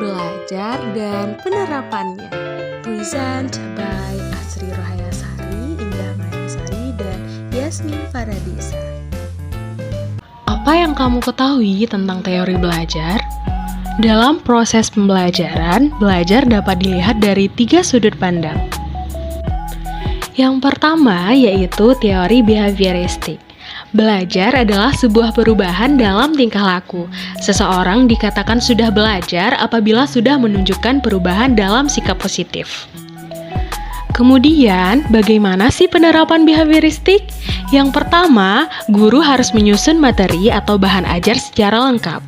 belajar dan penerapannya. Present by Asri Rohayasari, Indah Mayasari, dan Yasmin Faradisa. Apa yang kamu ketahui tentang teori belajar? Dalam proses pembelajaran, belajar dapat dilihat dari 3 sudut pandang. Yang pertama yaitu teori behavioristik. Belajar adalah sebuah perubahan dalam tingkah laku. Seseorang dikatakan sudah belajar apabila sudah menunjukkan perubahan dalam sikap positif. Kemudian, bagaimana sih penerapan behavioristik? Yang pertama, guru harus menyusun materi atau bahan ajar secara lengkap.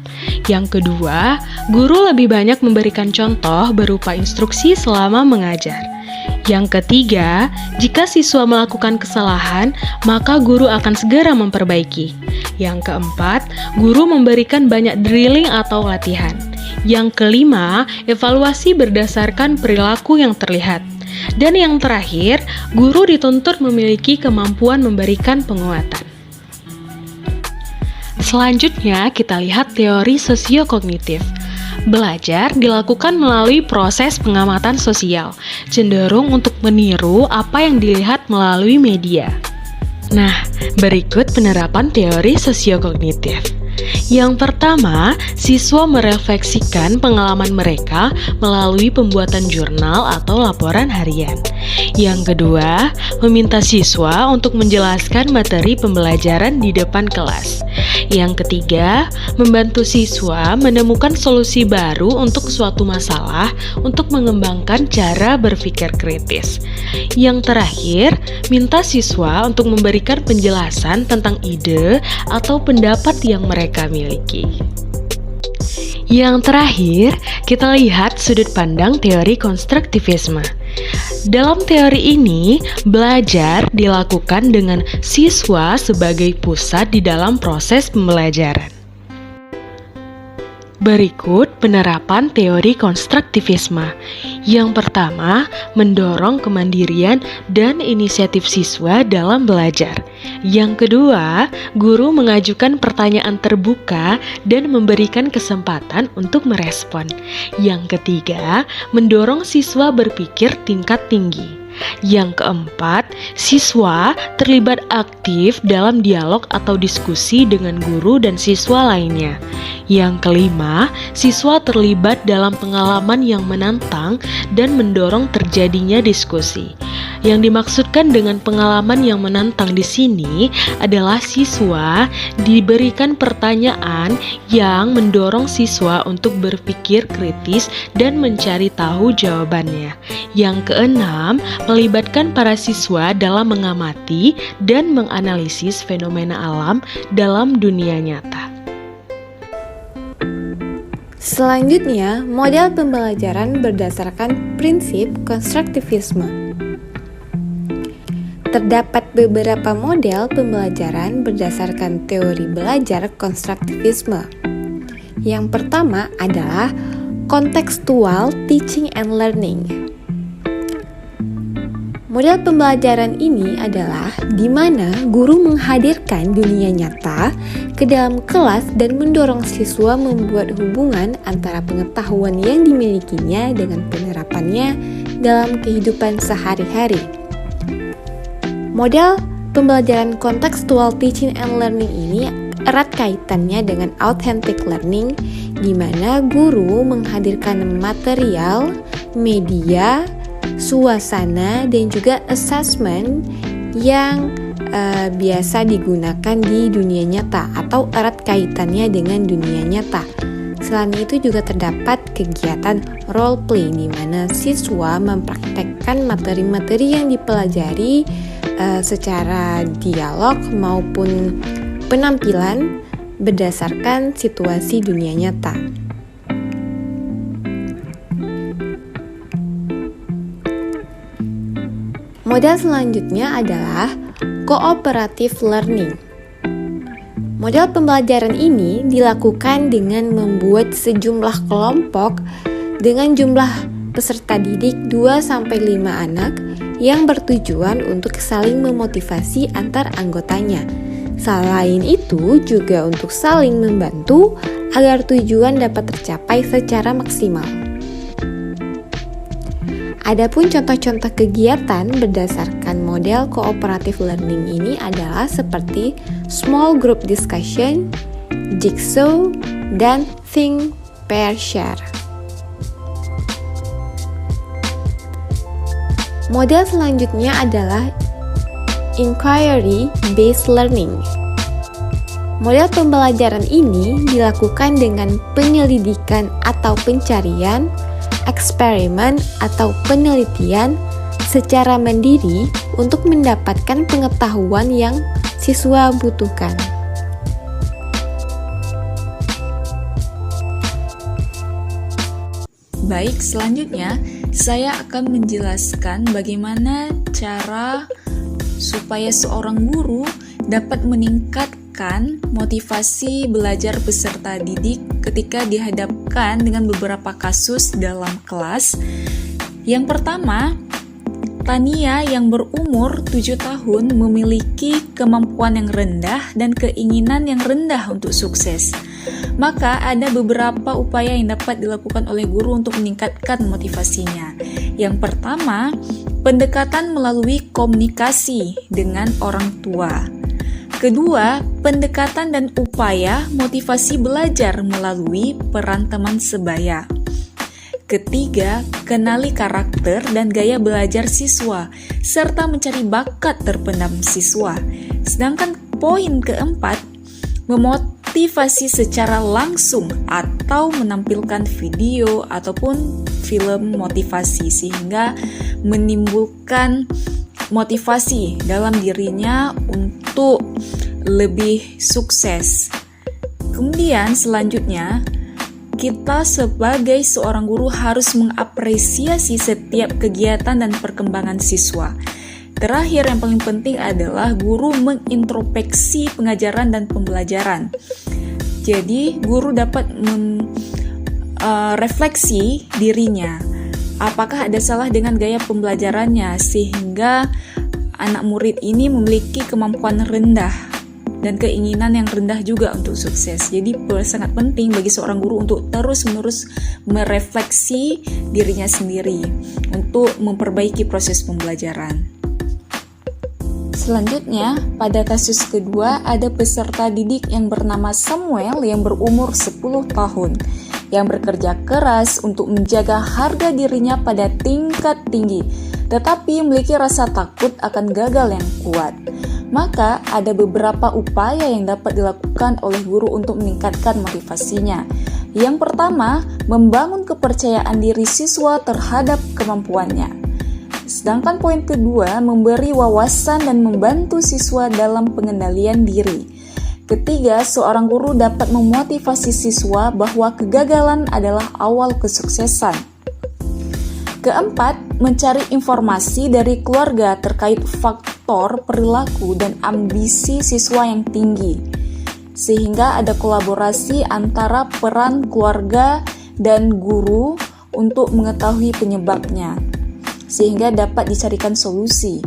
Yang kedua, guru lebih banyak memberikan contoh berupa instruksi selama mengajar. Yang ketiga, jika siswa melakukan kesalahan, maka guru akan segera memperbaiki. Yang keempat, guru memberikan banyak drilling atau latihan. Yang kelima, evaluasi berdasarkan perilaku yang terlihat. Dan yang terakhir, guru dituntut memiliki kemampuan memberikan penguatan. Selanjutnya, kita lihat teori sosiokognitif. Belajar dilakukan melalui proses pengamatan sosial, cenderung untuk meniru apa yang dilihat melalui media. Nah, berikut penerapan teori sosiokognitif. Yang pertama, siswa merefleksikan pengalaman mereka melalui pembuatan jurnal atau laporan harian. Yang kedua, meminta siswa untuk menjelaskan materi pembelajaran di depan kelas. Yang ketiga, membantu siswa menemukan solusi baru untuk suatu masalah untuk mengembangkan cara berpikir kritis. Yang terakhir, minta siswa untuk memberikan penjelasan tentang ide atau pendapat yang mereka miliki. Yang terakhir, kita lihat sudut pandang teori konstruktivisme. Dalam teori ini, belajar dilakukan dengan siswa sebagai pusat di dalam proses pembelajaran. Berikut penerapan teori konstruktivisme. Yang pertama, mendorong kemandirian dan inisiatif siswa dalam belajar. Yang kedua, guru mengajukan pertanyaan terbuka dan memberikan kesempatan untuk merespon. Yang ketiga, mendorong siswa berpikir tingkat tinggi. Yang keempat, siswa terlibat aktif dalam dialog atau diskusi dengan guru dan siswa lainnya. Yang kelima, siswa terlibat dalam pengalaman yang menantang dan mendorong terjadinya diskusi. Yang dimaksudkan dengan pengalaman yang menantang di sini adalah siswa diberikan pertanyaan yang mendorong siswa untuk berpikir kritis dan mencari tahu jawabannya. Yang keenam, melibatkan para siswa dalam mengamati dan menganalisis fenomena alam dalam dunia nyata. Selanjutnya, model pembelajaran berdasarkan prinsip konstruktivisme. Terdapat beberapa model pembelajaran berdasarkan teori belajar konstruktivisme. Yang pertama adalah contextual teaching and learning. Model pembelajaran ini adalah di mana guru menghadirkan dunia nyata ke dalam kelas dan mendorong siswa membuat hubungan antara pengetahuan yang dimilikinya dengan penerapannya dalam kehidupan sehari-hari. Model pembelajaran contextual teaching and learning ini erat kaitannya dengan authentic learning, di mana guru menghadirkan material, media, suasana, dan juga assessment yang biasa digunakan di dunia nyata atau erat kaitannya dengan dunia nyata. Selain itu juga terdapat kegiatan role play di mana siswa mempraktekkan materi-materi yang dipelajari secara dialog maupun penampilan berdasarkan situasi dunia nyata. Model selanjutnya adalah cooperative learning. Model pembelajaran ini dilakukan dengan membuat sejumlah kelompok dengan jumlah peserta didik 2-5 anak yang bertujuan untuk saling memotivasi antar anggotanya. Selain itu juga untuk saling membantu agar tujuan dapat tercapai secara maksimal. Adapun contoh-contoh kegiatan berdasarkan model cooperative learning ini adalah seperti small group discussion, jigsaw, dan think, pair, share. Model selanjutnya adalah inquiry-based learning. Model pembelajaran ini dilakukan dengan penyelidikan atau pencarian, eksperimen atau penelitian secara mandiri untuk mendapatkan pengetahuan yang siswa butuhkan. Baik, selanjutnya saya akan menjelaskan bagaimana cara supaya seorang guru dapat meningkatkan motivasi belajar peserta didik ketika dihadapkan dengan beberapa kasus dalam kelas. Yang pertama, Tania yang berumur 7 tahun memiliki kemampuan yang rendah dan keinginan yang rendah untuk sukses. Maka ada beberapa upaya yang dapat dilakukan oleh guru untuk meningkatkan motivasinya. Yang pertama, pendekatan melalui komunikasi dengan orang tua. Kedua, pendekatan dan upaya motivasi belajar melalui peran teman sebaya. Ketiga, kenali karakter dan gaya belajar siswa, serta mencari bakat terpendam siswa. Sedangkan poin keempat, memotivasi secara langsung atau menampilkan video ataupun film motivasi sehingga menimbulkan motivasi dalam dirinya untuk lebih sukses. Kemudian selanjutnya, kita sebagai seorang guru harus mengapresiasi setiap kegiatan dan perkembangan siswa. Terakhir yang paling penting adalah guru mengintrospeksi pengajaran dan pembelajaran. Jadi guru dapat refleksi dirinya. Apakah ada salah dengan gaya pembelajarannya sehingga anak murid ini memiliki kemampuan rendah dan keinginan yang rendah juga untuk sukses. Jadi sangat penting bagi seorang guru untuk terus-menerus merefleksi dirinya sendiri untuk memperbaiki proses pembelajaran. Selanjutnya, pada kasus kedua ada peserta didik yang bernama Samuel yang berumur 10 tahun yang bekerja keras untuk menjaga harga dirinya pada tingkat tinggi, tetapi memiliki rasa takut akan gagal yang kuat. Maka ada beberapa upaya yang dapat dilakukan oleh guru untuk meningkatkan motivasinya. Yang pertama, membangun kepercayaan diri siswa terhadap kemampuannya. Sedangkan poin kedua, memberi wawasan dan membantu siswa dalam pengendalian diri. Ketiga, seorang guru dapat memotivasi siswa bahwa kegagalan adalah awal kesuksesan. Keempat, mencari informasi dari keluarga terkait faktor perilaku dan ambisi siswa yang tinggi, sehingga ada kolaborasi antara peran keluarga dan guru untuk mengetahui penyebabnya, sehingga dapat dicarikan solusi.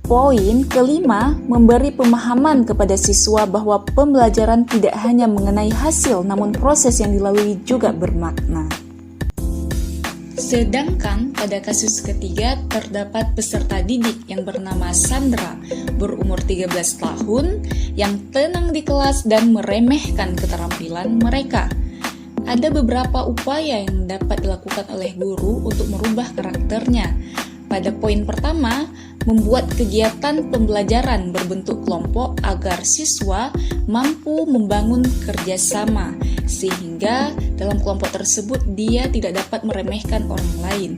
Poin kelima, memberi pemahaman kepada siswa bahwa pembelajaran tidak hanya mengenai hasil, namun proses yang dilalui juga bermakna. Sedangkan pada kasus ketiga terdapat peserta didik yang bernama Sandra berumur 13 tahun yang tenang di kelas dan meremehkan keterampilan mereka. Ada beberapa upaya yang dapat dilakukan oleh guru untuk merubah karakternya. Pada poin pertama, membuat kegiatan pembelajaran berbentuk kelompok agar siswa mampu membangun kerjasama, sehingga dalam kelompok tersebut dia tidak dapat meremehkan orang lain.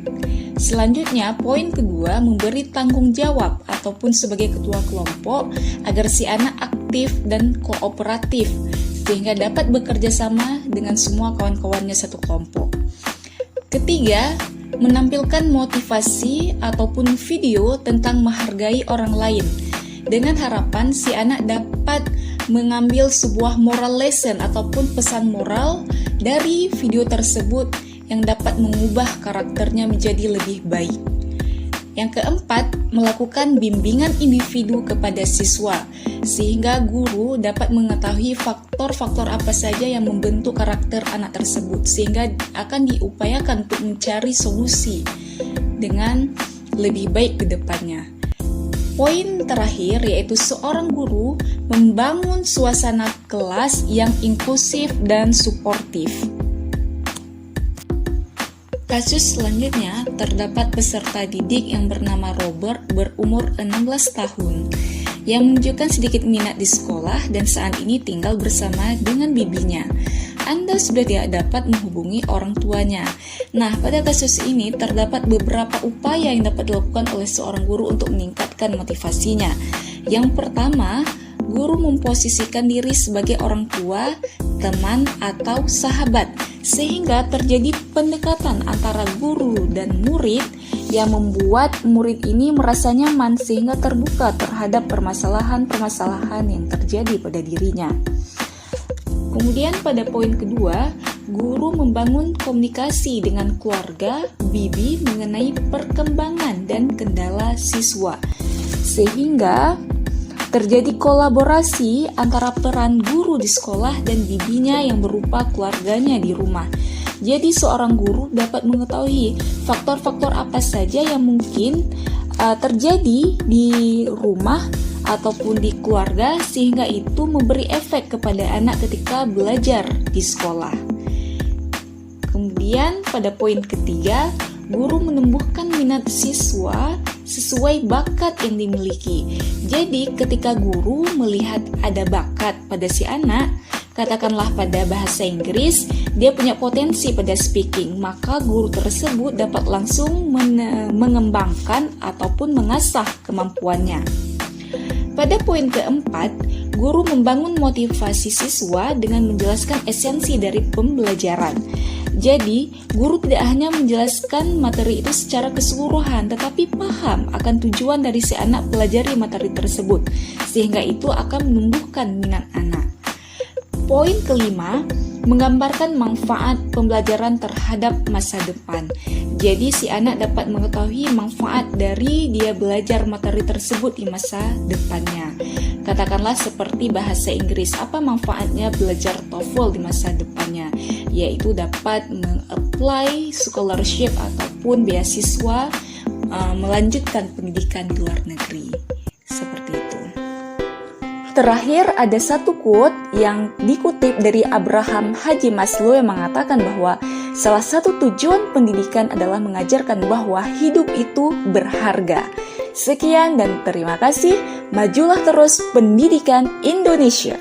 Selanjutnya, poin kedua, memberi tanggung jawab ataupun sebagai ketua kelompok agar si anak aktif dan kooperatif, sehingga dapat bekerja sama dengan semua kawan-kawannya satu kelompok. Ketiga, menampilkan motivasi ataupun video tentang menghargai orang lain dengan harapan si anak dapat mengambil sebuah moral lesson ataupun pesan moral dari video tersebut yang dapat mengubah karakternya menjadi lebih baik. Yang keempat, melakukan bimbingan individu kepada siswa, sehingga guru dapat mengetahui faktor-faktor apa saja yang membentuk karakter anak tersebut, sehingga akan diupayakan untuk mencari solusi dengan lebih baik ke depannya. Poin terakhir yaitu seorang guru membangun suasana kelas yang inklusif dan suportif. Kasus selanjutnya, terdapat peserta didik yang bernama Robert berumur 16 tahun yang menunjukkan sedikit minat di sekolah dan saat ini tinggal bersama dengan bibinya. Anda sudah tidak dapat menghubungi orang tuanya. Nah, pada kasus ini terdapat beberapa upaya yang dapat dilakukan oleh seorang guru untuk meningkatkan motivasinya. Yang pertama, guru memposisikan diri sebagai orang tua, teman, atau sahabat, sehingga terjadi pendekatan antara guru dan murid yang membuat murid ini merasa nyaman sehingga terbuka terhadap permasalahan-permasalahan yang terjadi pada dirinya. Kemudian pada poin kedua, guru membangun komunikasi dengan keluarga, bibi mengenai perkembangan dan kendala siswa, sehingga terjadi kolaborasi antara peran guru di sekolah dan bibinya yang berupa keluarganya di rumah. Jadi seorang guru dapat mengetahui faktor-faktor apa saja yang mungkin terjadi di rumah ataupun di keluarga, sehingga itu memberi efek kepada anak ketika belajar di sekolah. Kemudian pada poin ketiga, guru menumbuhkan minat siswa sesuai bakat yang dimiliki. Jadi ketika guru melihat ada bakat pada si anak, katakanlah pada bahasa Inggris, dia punya potensi pada speaking, maka guru tersebut dapat langsung mengembangkan ataupun mengasah kemampuannya. Pada poin keempat, guru membangun motivasi siswa dengan menjelaskan esensi dari pembelajaran. Jadi, guru tidak hanya menjelaskan materi itu secara keseluruhan, tetapi paham akan tujuan dari si anak pelajari materi tersebut, sehingga itu akan menumbuhkan minat anak. Poin kelima, menggambarkan manfaat pembelajaran terhadap masa depan. Jadi si anak dapat mengetahui manfaat dari dia belajar materi tersebut di masa depannya. Katakanlah seperti bahasa Inggris, apa manfaatnya belajar TOEFL di masa depannya? Yaitu dapat meng-apply scholarship ataupun beasiswa melanjutkan pendidikan di luar negeri. Seperti itu. Terakhir, ada satu quote yang dikutip dari Abraham Haji Maslow yang mengatakan bahwa salah satu tujuan pendidikan adalah mengajarkan bahwa hidup itu berharga. Sekian dan terima kasih. Majulah terus pendidikan Indonesia.